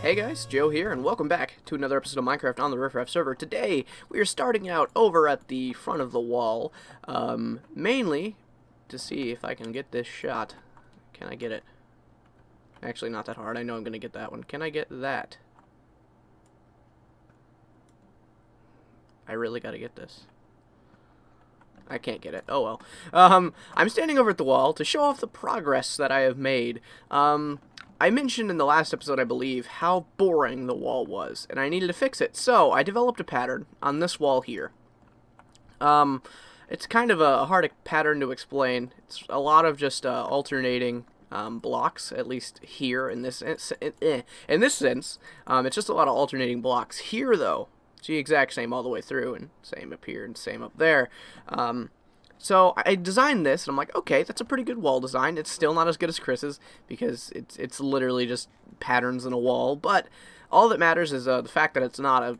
Hey guys, Joe here, and welcome back to another episode of Minecraft on the RiffRaft server. Today, we are starting out over at the front of the wall, mainly to see if I can get this shot. Can I get it? Actually, not that hard. I know I'm going to get that one. Can I get that? I really got to get this. I can't get it. Oh well. I'm standing over at the wall to show off the progress that I have made. I mentioned in the last episode, I believe, how boring the wall was, and I needed to fix it. So, I developed a pattern on this wall here. It's kind of a hard pattern to explain. It's a lot of just alternating blocks, at least here in this sense. It's just a lot of alternating blocks. Here, though, it's the exact same all the way through, and same up here and same up there. So I designed this, and I'm like, okay, that's a pretty good wall design. It's still not as good as Chris's, because it's literally just patterns in a wall, but all that matters is the fact that it's not a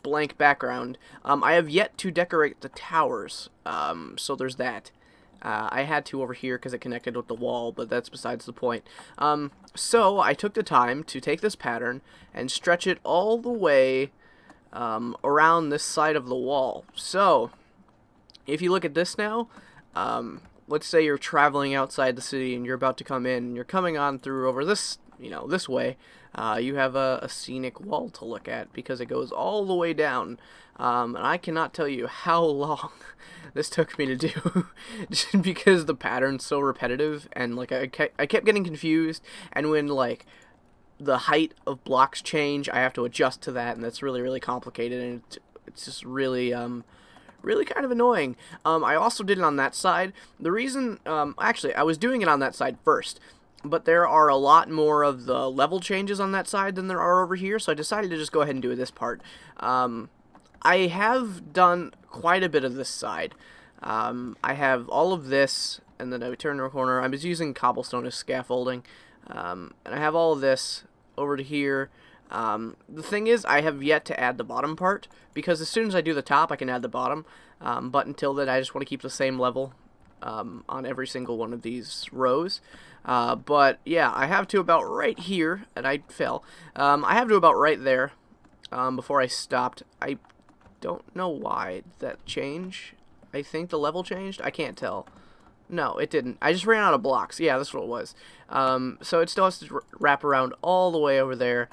blank background. I have yet to decorate the towers, so there's that. I had to over here because it connected with the wall, but that's besides the point. So I took the time to take this pattern and stretch it all the way around this side of the wall. So if you look at this now, let's say you're traveling outside the city and you're about to come in, and you're coming on through over this, this way, you have a scenic wall to look at because it goes all the way down. And I cannot tell you how long this took me to do just because the pattern's so repetitive, and like I kept getting confused, and when like the height of blocks change, I have to adjust to that, and that's really, really complicated, and it's just really really kind of annoying. I also did it on that side. The reason, actually, I was doing it on that side first, but there are a lot more of the level changes on that side than there are over here, so I decided to just go ahead and do this part. I have done quite a bit of this side. I have all of this, and then I turn the corner. I was using cobblestone as scaffolding, and I have all of this over to here. The thing is, I have yet to add the bottom part, because as soon as I do the top, I can add the bottom, but until then, I just want to keep the same level on every single one of these rows. But yeah, I have to about right here, and I fell. I have to about right there before I stopped. I don't know why that changed. I think the level changed. I can't tell. No, it didn't. I just ran out of blocks. Yeah, that's what it was. So it still has to wrap around all the way over there.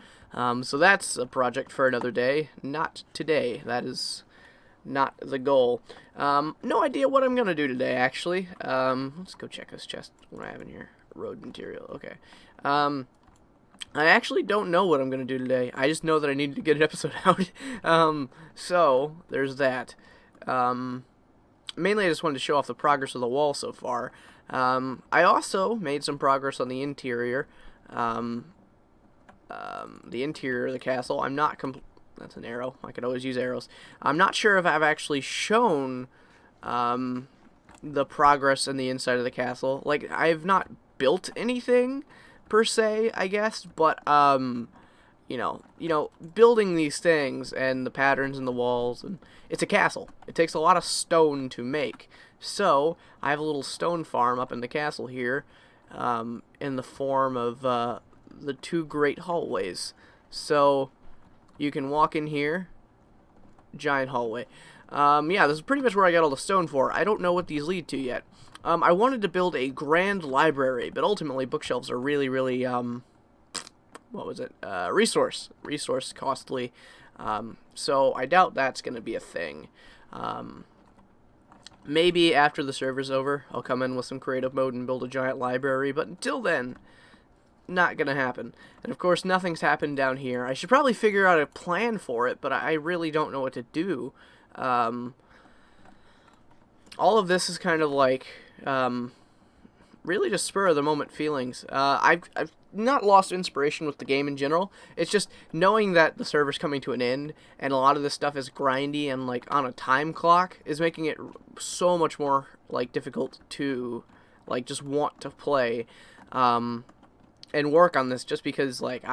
So that's a project for another day. Not today. That is not the goal. No idea what I'm going to do today, actually. Let's go check this chest. What I have in here. Road material. Okay. I actually don't know what I'm going to do today. I just know that I need to get an episode out. So there's that. Mainly I just wanted to show off the progress of the wall so far. I also made some progress on the interior. The interior of the castle. I'm not that's an arrow. I could always use arrows. I'm not sure if I've actually shown the progress in the inside of the castle. Like, I've not built anything per se, I guess, but building these things and the patterns in the walls, and it's a castle. It takes a lot of stone to make. So I have a little stone farm up in the castle here, in the form of the two great hallways. So you can walk in here, giant hallway. Yeah, this is pretty much where I got all the stone for. I don't know what these lead to yet. I wanted to build a grand library, but ultimately bookshelves are really, really, what was it? Resource costly. So I doubt that's going to be a thing. Maybe after the server's over, I'll come in with some creative mode and build a giant library, but until then, not gonna happen. And of course, nothing's happened down here. I should probably figure out a plan for it, but I really don't know what to do. All of this is kind of like, really just spur of the moment feelings. I've not lost inspiration with the game in general. It's just knowing that the server's coming to an end, and a lot of this stuff is grindy and like on a time clock, is making it so much more like difficult to like just want to play. And work on this, just because like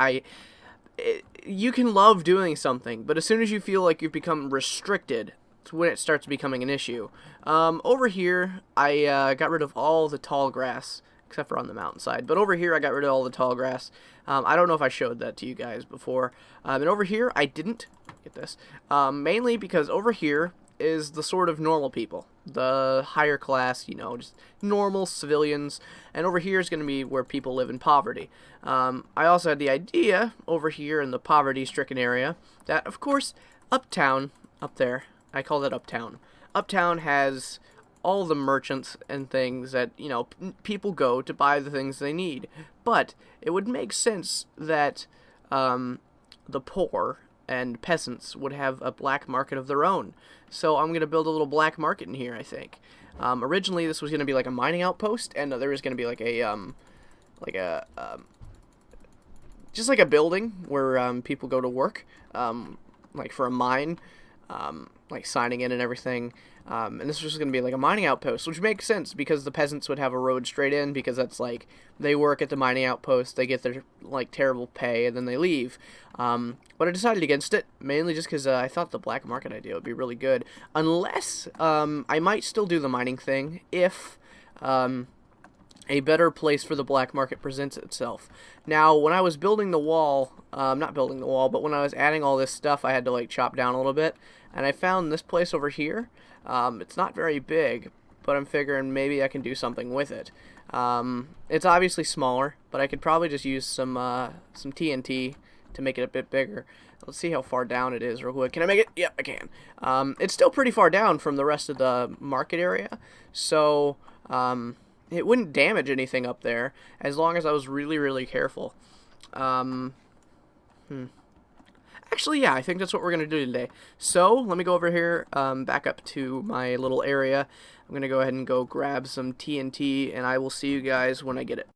you can love doing something, but as soon as you feel like you've become restricted, it's when it starts becoming an issue. Over here, I got rid of all the tall grass except for on the mountainside. But over here, I got rid of all the tall grass. I don't know if I showed that to you guys before. And over here, I didn't. Get this. Mainly because over here is the sort of normal people. The higher class, you know, just normal civilians. And over here is going to be where people live in poverty. I also had the idea over here in the poverty-stricken area that, of course, uptown, up there, I call that uptown. Uptown has all the merchants and things that, you know, people go to buy the things they need. But it would make sense that the poor and peasants would have a black market of their own. So I'm going to build a little black market in here, I think. Originally, this was going to be like a mining outpost, and there was going to be like just like a building where people go to work, like for a mine, like signing in and everything. And this was just going to be like a mining outpost, which makes sense because the peasants would have a road straight in, because that's like, they work at the mining outpost, they get their like terrible pay, and then they leave. But I decided against it, mainly just because I thought the black market idea would be really good. Unless, I might still do the mining thing if a better place for the black market presents itself. Now, when I was building the wall, not building the wall, but when I was adding all this stuff, I had to like chop down a little bit, and I found this place over here. It's not very big, but I'm figuring maybe I can do something with it. It's obviously smaller, but I could probably just use some TNT to make it a bit bigger. Let's see how far down it is real quick. Can I make it? Yep, I can. It's still pretty far down from the rest of the market area, so it wouldn't damage anything up there as long as I was really, really careful. Actually, yeah, I think that's what we're going to do today. So, let me go over here, back up to my little area. I'm going to go ahead and go grab some TNT, and I will see you guys when I get it.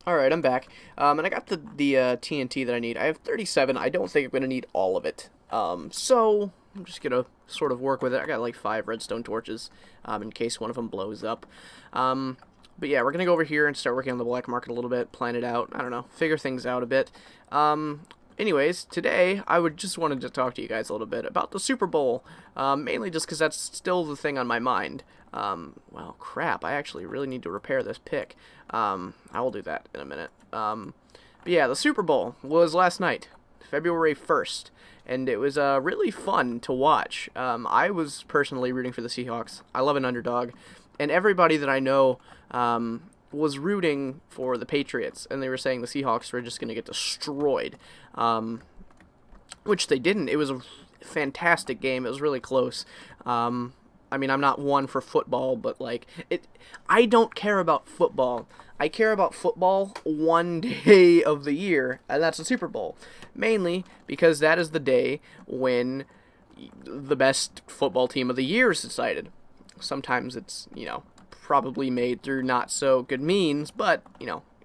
Alright, I'm back, and I got the TNT that I need. I have 37. I don't think I'm going to need all of it. So, I'm just going to sort of work with it. I got like 5 redstone torches, in case one of them blows up. But yeah, we're going to go over here and start working on the black market a little bit, plan it out, I don't know, figure things out a bit. Anyways, today, I just wanted to talk to you guys a little bit about the Super Bowl, mainly just because that's still the thing on my mind. Well, crap, I actually really need to repair this pick. I will do that in a minute. But yeah, the Super Bowl was last night, February 1st, and it was really fun to watch. I was personally rooting for the Seahawks. I love an underdog, and everybody that I know was rooting for the Patriots, and they were saying the Seahawks were just going to get destroyed, which they didn't. It was a fantastic game. It was really close. I mean, I'm not one for football, but like I don't care about football. I care about football one day of the year, and that's the Super Bowl, mainly because that is the day when the best football team of the year is decided. Sometimes it's, you know, probably made through not so good means, but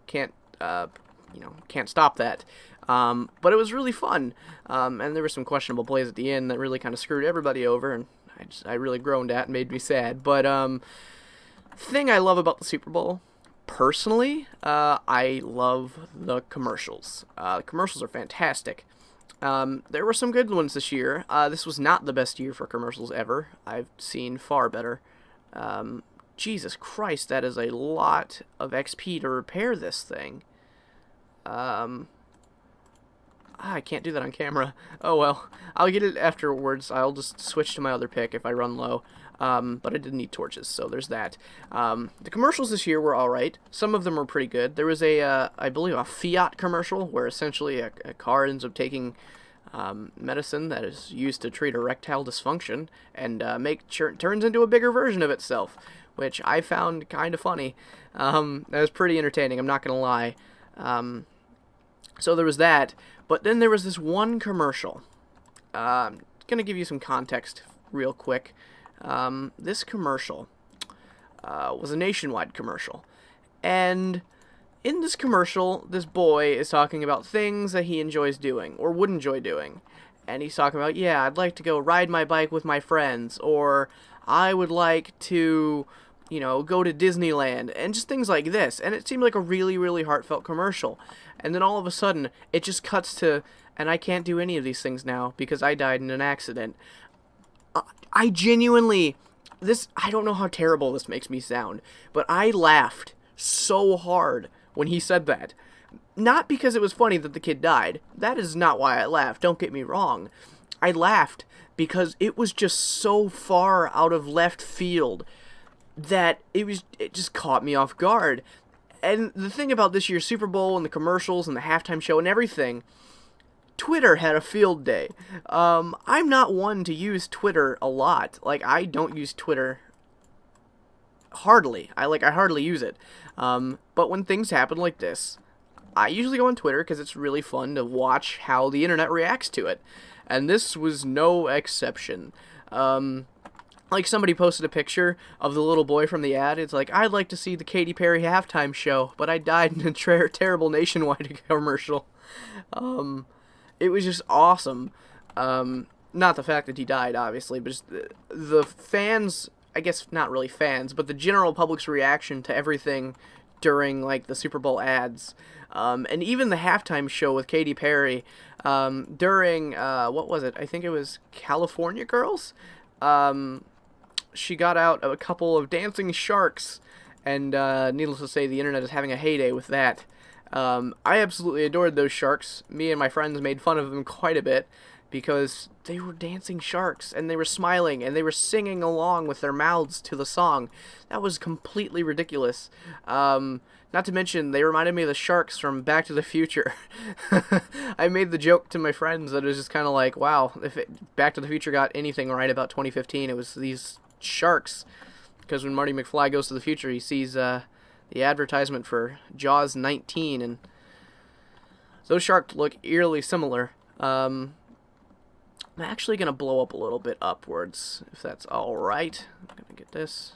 can't stop that. But it was really fun, and there were some questionable plays at the end that really kind of screwed everybody over, and I really groaned at and made me sad. But thing I love about the Super Bowl, personally, I love the commercials. The commercials are fantastic. There were some good ones this year. This was not the best year for commercials ever. I've seen far better. Jesus Christ, that is a lot of XP to repair this thing. I can't do that on camera. Oh well, I'll get it afterwards. I'll just switch to my other pick if I run low. But I did need torches, so there's that. The commercials this year were alright. Some of them were pretty good. There was I believe, a Fiat commercial where essentially a car ends up taking medicine that is used to treat erectile dysfunction and turns into a bigger version of itself, which I found kind of funny. That was pretty entertaining, I'm not going to lie. So there was that, but then there was this one commercial. I'm going to give you some context real quick. This commercial was a nationwide commercial, and in this commercial, this boy is talking about things that he enjoys doing, or would enjoy doing, and he's talking about, yeah, I'd like to go ride my bike with my friends, or I would like to, go to Disneyland, and just things like this, and it seemed like a really, really heartfelt commercial, and then all of a sudden, it just cuts to, and I can't do any of these things now, because I died in an accident. I genuinely, I don't know how terrible this makes me sound, but I laughed so hard when he said that. Not because it was funny that the kid died. That is not why I laughed. Don't get me wrong. I laughed because it was just so far out of left field that it just caught me off guard. And the thing about this year's Super Bowl and the commercials and the halftime show and everything, Twitter had a field day. I'm not one to use Twitter a lot. Like, I don't use Twitter hardly. I hardly use it. But when things happen like this, I usually go on Twitter because it's really fun to watch how the internet reacts to it. And this was no exception. Like, somebody posted a picture of the little boy from the ad. It's like, I'd like to see the Katy Perry halftime show, but I died in a terrible Nationwide commercial. It was just awesome. Not the fact that he died, obviously, but just the fans, I guess not really fans, but the general public's reaction to everything during, like, the Super Bowl ads. And even the halftime show with Katy Perry during, what was it? I think it was California Girls. She got out a couple of dancing sharks, and needless to say, the internet is having a heyday with that. I absolutely adored those sharks. Me and my friends made fun of them quite a bit because they were dancing sharks, and they were smiling, and they were singing along with their mouths to the song. That was completely ridiculous. Not to mention, they reminded me of the sharks from Back to the Future. I made the joke to my friends that it was just kind of like, wow, if Back to the Future got anything right about 2015, it was these sharks. Because when Marty McFly goes to the future, he sees the advertisement for Jaws 19, and those sharks look eerily similar. I'm actually going to blow up a little bit upwards, if that's alright. I'm going to get this.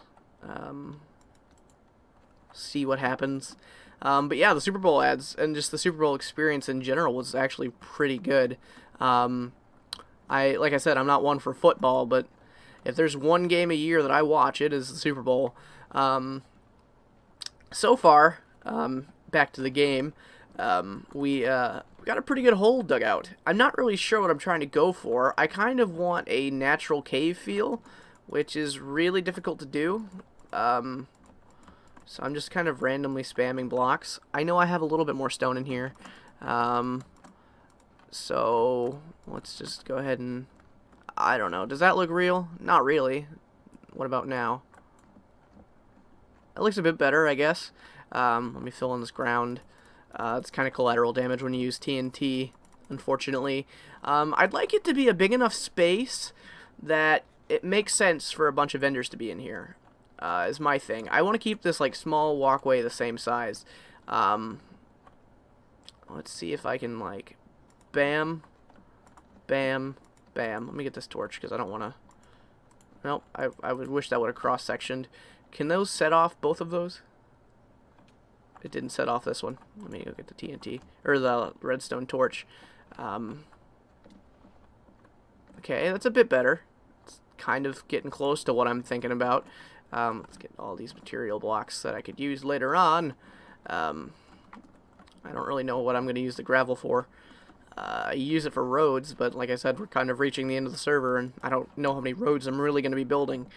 See what happens. But yeah, the Super Bowl ads and just the Super Bowl experience in general was actually pretty good. Like I said, I'm not one for football, but if there's one game a year that I watch, it is the Super Bowl. So far, back to the game, we got a pretty good hole dug out. I'm not really sure what I'm trying to go for. I kind of want a natural cave feel, which is really difficult to do. So I'm just kind of randomly spamming blocks. I know I have a little bit more stone in here. So let's just go ahead and... I don't know. Does that look real? Not really. What about now? That looks a bit better, I guess. Let me fill in this ground. It's kind of collateral damage when you use TNT, unfortunately. I'd like it to be a big enough space that it makes sense for a bunch of vendors to be in here. Is my thing. I want to keep this like small walkway the same size. Let's see if I can like bam, bam, bam. Let me get this torch because I don't want to. Nope. I would wish that would have cross-sectioned. Can those set off both of those? It didn't set off this one. Let me go get the TNT or the redstone torch. Okay, that's a bit better. It's kind of getting close to what I'm thinking about. Let's get all these material blocks that I could use later on. I don't really know what I'm going to use the gravel for. I use it for roads, but like I said, we're kind of reaching the end of the server, and I don't know how many roads I'm really going to be building.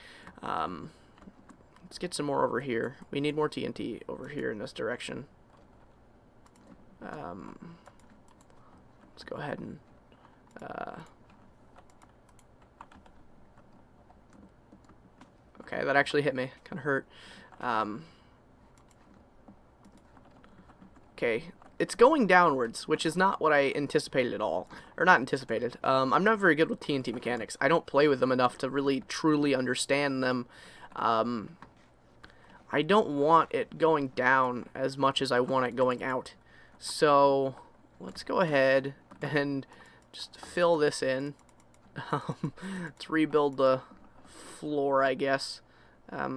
Let's get some more over here. We need more TNT over here in this direction. Let's go ahead and... Okay, that actually hit me. Kind of hurt. Okay, it's going downwards, which is not what I anticipated at all. Or not anticipated. I'm not very good with TNT mechanics. I don't play with them enough to really truly understand them. I don't want it going down as much as I want it going out. So, let's go ahead and just fill this in. Let's rebuild the floor, I guess. Let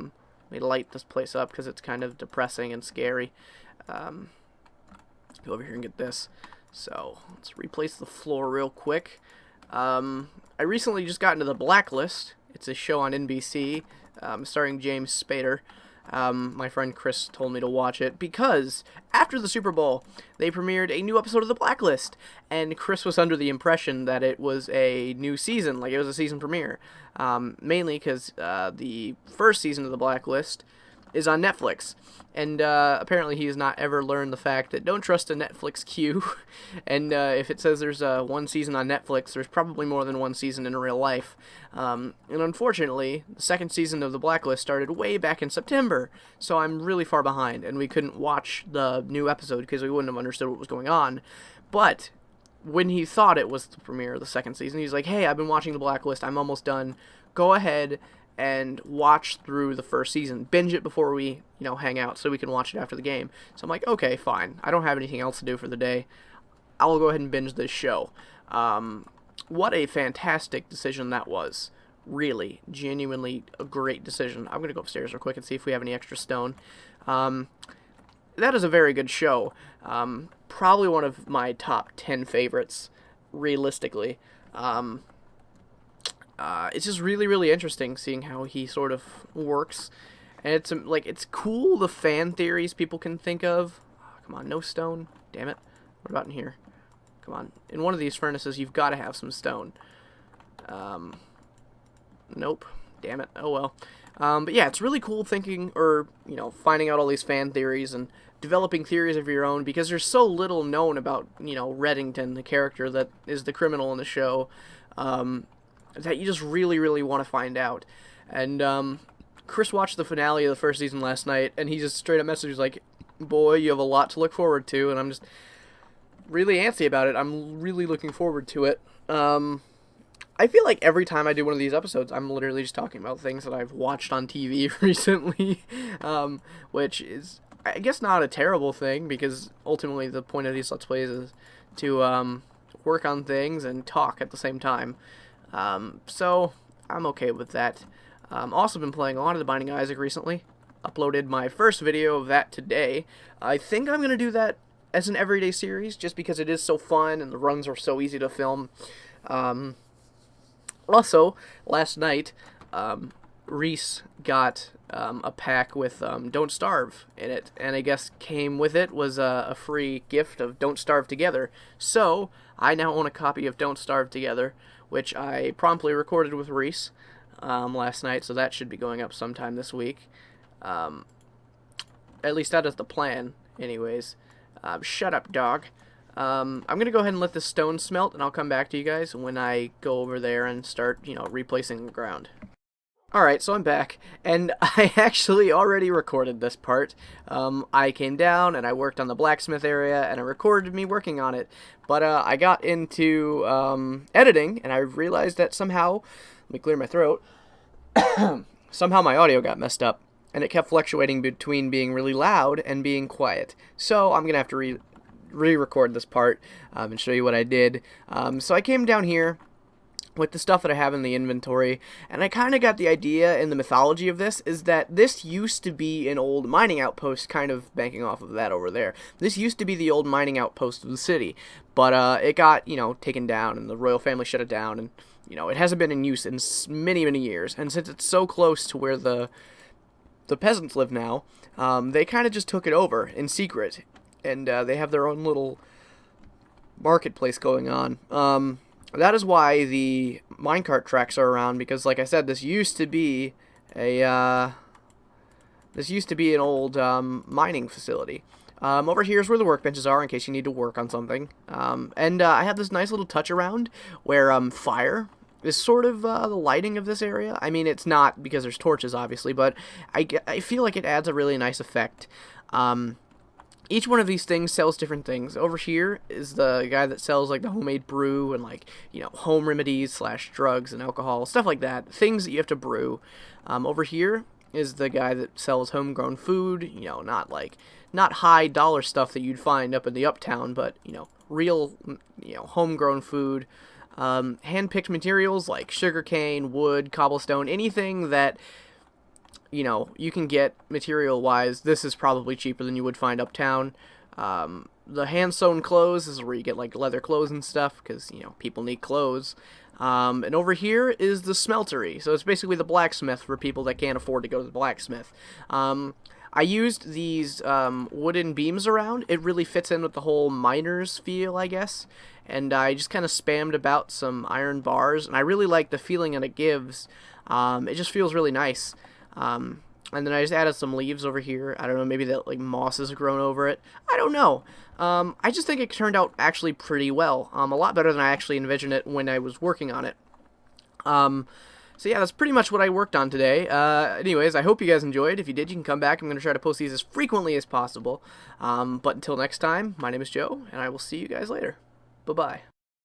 me light this place up because it's kind of depressing and scary. Let's go over here and get this. So let's replace the floor real quick. I recently just got into The Blacklist. It's a show on NBC starring James Spader. My friend Chris told me to watch it because after the Super Bowl, they premiered a new episode of The Blacklist, and Chris was under the impression that it was a new season, like it was a season premiere, mainly because the first season of The Blacklist is on Netflix. And apparently he has not ever learned the fact that don't trust a Netflix queue. And if it says there's one season on Netflix, there's probably more than one season in real life. And unfortunately, the second season of The Blacklist started way back in September, so I'm really far behind, and we couldn't watch the new episode because we wouldn't have understood what was going on. But when he thought it was the premiere of the second season, he's like, hey, I've been watching The Blacklist, I'm almost done. Go ahead and watch through the first season. Binge it before we, hang out so we can watch it after the game. So I'm like, okay, fine. I don't have anything else to do for the day. I'll go ahead and binge this show. What a fantastic decision that was. Really, genuinely a great decision. I'm going to go upstairs real quick and see if we have any extra stone. That is a very good show. Probably one of my top 10 favorites, realistically. It's just really, really interesting seeing how he sort of works. And it's cool, the fan theories people can think of. Oh, come on, no stone. Damn it. What about in here? Come on. In one of these furnaces, you've got to have some stone. Nope. Damn it. Oh, well. But yeah, it's really cool thinking, or, finding out all these fan theories and developing theories of your own, because there's so little known about, Reddington, the character that is the criminal in the show, that you just really, really want to find out. And Chris watched the finale of the first season last night, and he just straight up messaged like, boy, you have a lot to look forward to, and I'm just really antsy about it. I'm really looking forward to it. I feel like every time I do one of these episodes, I'm literally just talking about things that I've watched on TV recently, which is, I guess, not a terrible thing, because ultimately the point of these Let's Plays is to work on things and talk at the same time. So I'm okay with that. Also been playing a lot of The Binding of Isaac recently. Uploaded my first video of that today. I think I'm going to do that as an everyday series, just because it is so fun and the runs are so easy to film. Also, last night, Reese got a pack with Don't Starve in it, and I guess came with it was a free gift of Don't Starve Together. So, I now own a copy of Don't Starve Together, which I promptly recorded with Reese last night, so that should be going up sometime this week. At least that is the plan, anyways. Shut up, dog. I'm going to go ahead and let this stone smelt, and I'll come back to you guys when I go over there and start, replacing the ground. Alright, so I'm back, and I actually already recorded this part. I came down, and I worked on the blacksmith area, and I recorded me working on it. But I got into editing, and I realized that somehow, let me clear my throat, somehow my audio got messed up, and it kept fluctuating between being really loud and being quiet. So I'm going to have to re-record this part and show you what I did. So I came down here with the stuff that I have in the inventory, and I kind of got the idea in the mythology of this is that this used to be an old mining outpost, kind of banking off of that over there. This used to be the old mining outpost of the city, but it got, taken down, and the royal family shut it down, and, it hasn't been in use in many, many years, and since it's so close to where the peasants live now, they kind of just took it over in secret, and they have their own little marketplace going on. That is why the minecart tracks are around, because, like I said, this used to be an old mining facility. Over here is where the workbenches are, in case you need to work on something. And I have this nice little touch around where fire is sort of the lighting of this area. I mean, it's not because there's torches, obviously, but I feel like it adds a really nice effect. Each one of these things sells different things. Over here is the guy that sells, like, the homemade brew and, like, home remedies / drugs and alcohol, stuff like that. Things that you have to brew. Over here is the guy that sells homegrown food, not high dollar stuff that you'd find up in the uptown, but, real, homegrown food. Hand-picked materials like sugarcane, wood, cobblestone, anything that you can get material-wise. This is probably cheaper than you would find uptown. The hand-sewn clothes is where you get, like, leather clothes and stuff, because, people need clothes. And over here is the smeltery, so it's basically the blacksmith for people that can't afford to go to the blacksmith. I used these wooden beams around. It really fits in with the whole miners feel, I guess. And I just kind of spammed about some iron bars, and I really like the feeling that it gives. It just feels really nice. And then I just added some leaves over here. I don't know, maybe that like moss has grown over it. I don't know. I just think it turned out actually pretty well. A lot better than I actually envisioned it when I was working on it. So yeah, that's pretty much what I worked on today. Anyways, I hope you guys enjoyed. If you did, you can come back. I'm going to try to post these as frequently as possible. But until next time, my name is Joe, and I will see you guys later. Bye-bye.